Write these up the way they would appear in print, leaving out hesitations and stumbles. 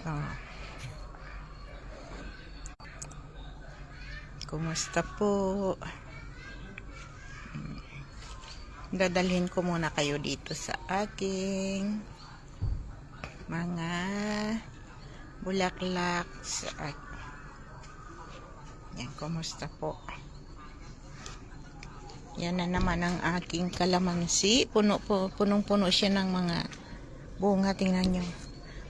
Oh. Kumusta po? Dadalhin ko muna kayo dito sa aking mga bulaklak. Yan, kumusta po? Yan na naman ang aking kalamansi. Punong-puno siya ng mga bunga. Tingnan nyo.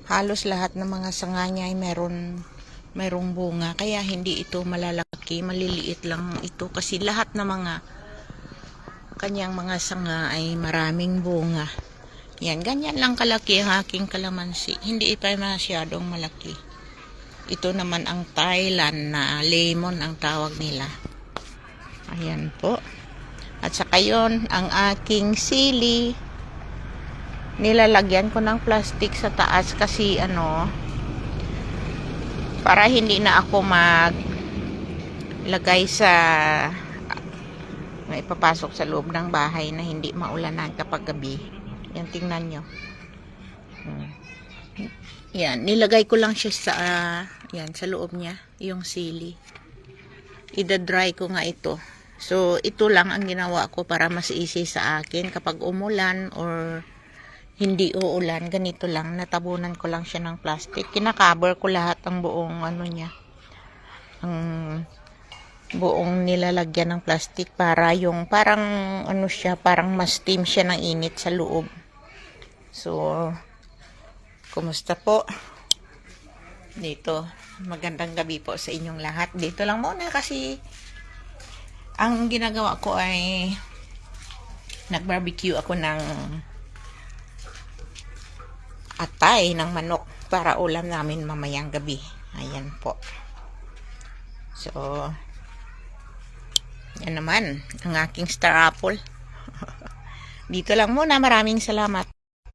Halos lahat ng mga sanga niya ay merong bunga. Kaya hindi ito malalaki. Maliliit lang ito. Kasi lahat ng mga kanyang mga sanga ay maraming bunga. Yan. Ganyan lang kalaki ang aking kalamansi. Hindi ito ay masyadong malaki. Ito naman ang Thailand na lemon ang tawag nila. Ayan po. At saka yun, ang aking sili. Nilalagyan ko ng plastic sa taas kasi para hindi na ako maglagay sa ipapasok sa loob ng bahay na hindi maulanan kapag gabi. Yan, tingnan nyo. Yan, nilagay ko lang siya sa yan, sa loob niya, yung sili. Ida-dry ko nga ito. So, ito lang ang ginawa ko para mas easy sa akin kapag umulan or hindi uulan, ganito lang, natabunan ko lang siya ng plastic. Kina-cover ko lahat ang buong niya. Ang buong nilalagyan ng plastic para yung parang siya, parang mas steam siya ng init sa loob. So, kumusta po? Dito, magandang gabi po sa inyong lahat. Dito lang muna kasi ang ginagawa ko ay nag-barbecue ako ng atay ng manok para ulam namin mamayang gabi. Ayan po. So, yan naman ang aking star apple. Dito lang muna. Maraming salamat.